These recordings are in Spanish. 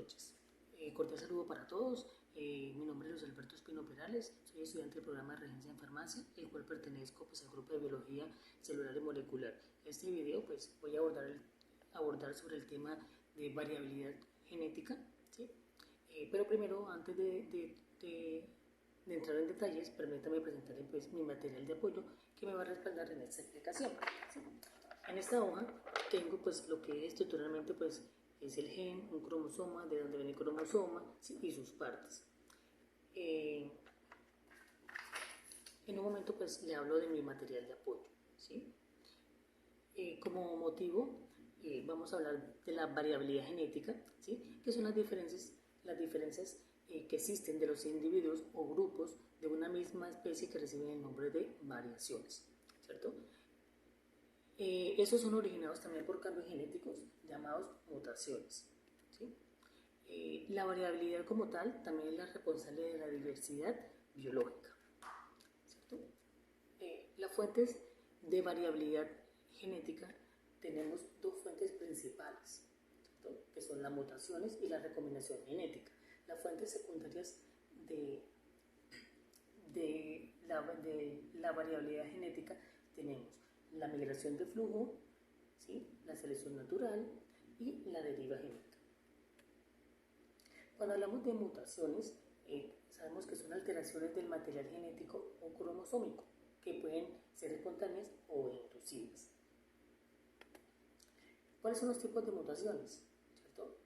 noches. Cordial saludo para todos. Mi nombre es Luis Alberto Espino Perales, soy estudiante del programa de Regencia en Farmacia, el cual pertenezco al grupo de Biología Celular y Molecular. En este video voy a abordar sobre el tema de variabilidad genética, ¿sí? Pero primero, antes de entrar en detalles, permítame presentarles mi material de apoyo que me va a respaldar en esta explicación, ¿sí? En esta hoja tengo lo que estructuralmente es el gen, un cromosoma, de dónde viene el cromosoma, ¿sí? Y sus partes. En un momento le hablo de mi material de apoyo, ¿sí? Como motivo vamos a hablar de la variabilidad genética, ¿sí? Que son las diferencias que existen de los individuos o grupos de una misma especie que reciben el nombre de variaciones, ¿cierto? Estos son originados también por cambios genéticos llamados mutaciones, ¿sí? La variabilidad como tal también es la responsable de la diversidad biológica, ¿cierto? Las fuentes de variabilidad genética tenemos dos fuentes principales, ¿cierto? Que son las mutaciones y la recombinación genética. Las fuentes secundarias de la variabilidad genética tenemos la migración de flujo, ¿sí? La selección natural y la deriva genética. Cuando hablamos de mutaciones, sabemos que son alteraciones del material genético o cromosómico que pueden ser espontáneas o inducidas. ¿Cuáles son los tipos de mutaciones? ¿Cierto?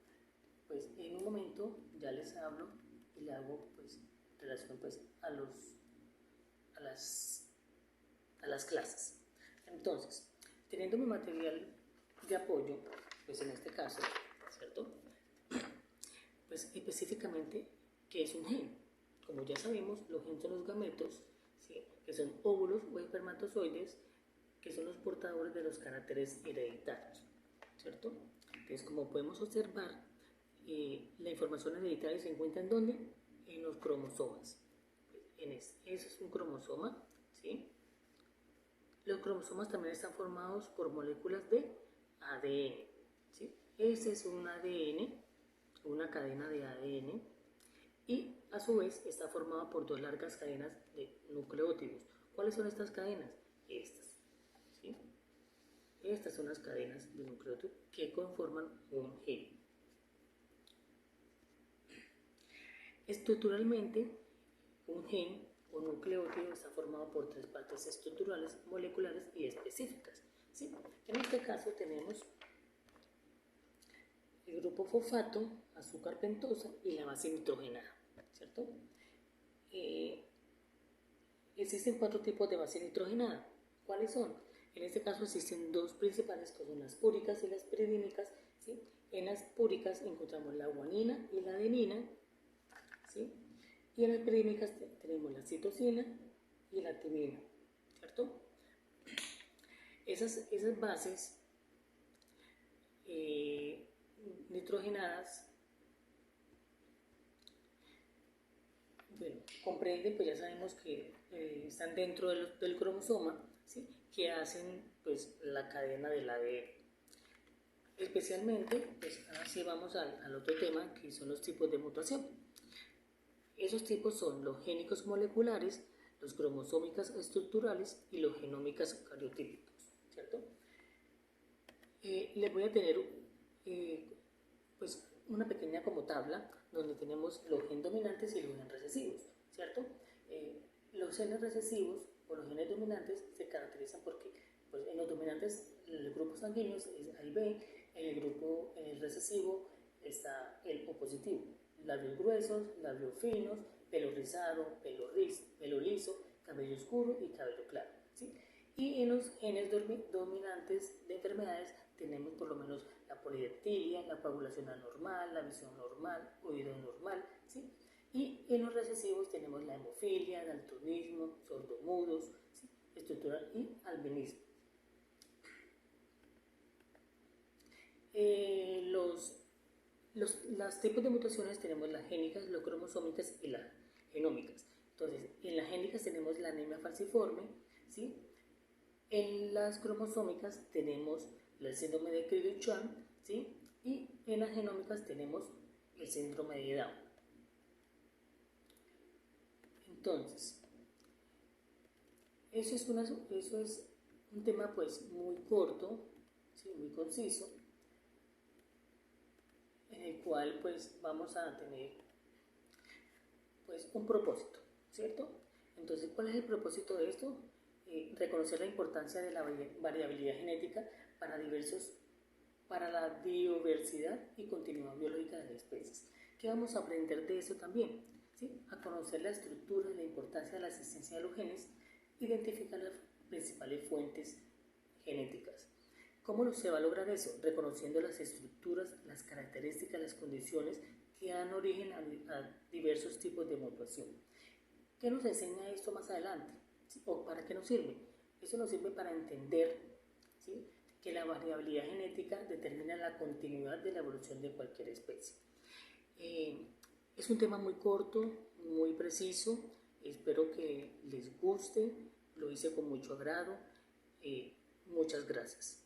Pues en un momento ya les hablo y le hago relación a las clases. Entonces, teniendo mi material de apoyo, en este caso, ¿cierto? Pues específicamente, ¿qué es un gen? Como ya sabemos, los genes son los gametos, ¿sí? Que son óvulos o espermatozoides, que son los portadores de los caracteres hereditarios, ¿cierto? Entonces, como podemos observar, la información hereditaria se encuentra ¿en dónde? En los cromosomas. Ese es un cromosoma, ¿sí? Los cromosomas también están formados por moléculas de ADN, ¿sí? Ese es un ADN, una cadena de ADN, y a su vez está formada por dos largas cadenas de nucleótidos. ¿Cuáles son estas cadenas? Estas, ¿sí? Estas son las cadenas de nucleótidos que conforman un gen. Estructuralmente, un gen o nucleótido está formado por tres partes estructurales, moleculares y específicas, ¿sí? En este caso tenemos el grupo fosfato, azúcar pentosa y la base nitrogenada, ¿cierto? Existen cuatro tipos de base nitrogenada. ¿Cuáles son? En este caso existen dos principales, que son las púricas y las piridínicas, ¿sí? En las púricas encontramos la guanina y la adenina, ¿sí? Y en las piridínicas tenemos la citosina y la timina, ¿cierto? Esas bases nitrogenadas, comprenden, ya sabemos que están dentro del cromosoma, ¿sí? Que hacen la cadena del ADN. Especialmente, ahora sí vamos al otro tema, que son los tipos de mutación. Esos tipos son los génicos moleculares, los cromosómicas estructurales y los genómicas cariotípicos, ¿cierto? Les voy a tener una pequeña como tabla donde tenemos los genes dominantes y los genes recesivos, ¿cierto? Los genes recesivos o los genes dominantes se caracterizan porque en los dominantes el grupo sanguíneo es AB, en el recesivo está el O positivo, labios gruesos, labios finos, pelo rizado, pelo liso, cabello oscuro y cabello claro, ¿sí? Y en los genes dominantes de enfermedades tenemos por lo menos la polidactilia, la coagulación anormal, la visión normal, oído normal, ¿sí? Y en los recesivos tenemos la hemofilia, daltonismo, sordomudos, ¿sí? Estructural y albinismo. Los tipos de mutaciones tenemos las génicas, las cromosómicas y las genómicas. Entonces, en las génicas tenemos la anemia falciforme, ¿sí? En las cromosómicas tenemos el síndrome de Cri-du-Chan, ¿sí? Y en las genómicas tenemos el síndrome de Down. Entonces, eso es un tema pues muy corto, ¿sí? Muy conciso, en el cual pues vamos a tener pues un propósito, ¿cierto? Entonces, ¿cuál es el propósito de esto? Reconocer la importancia de la variabilidad genética para la diversidad y continuidad biológica de las especies. ¿Qué vamos a aprender de eso también? ¿Sí? A conocer la estructura y la importancia de la existencia de los genes, identificar las principales fuentes genéticas. ¿Cómo se va a lograr eso? Reconociendo las estructuras, las características, las condiciones que dan origen a diversos tipos de mutación. ¿Qué nos enseña esto más adelante? ¿Sí? ¿O para qué nos sirve? Eso nos sirve para entender, ¿sí?, que la variabilidad genética determina la continuidad de la evolución de cualquier especie. Es un tema muy corto, muy preciso, espero que les guste, lo hice con mucho agrado, muchas gracias.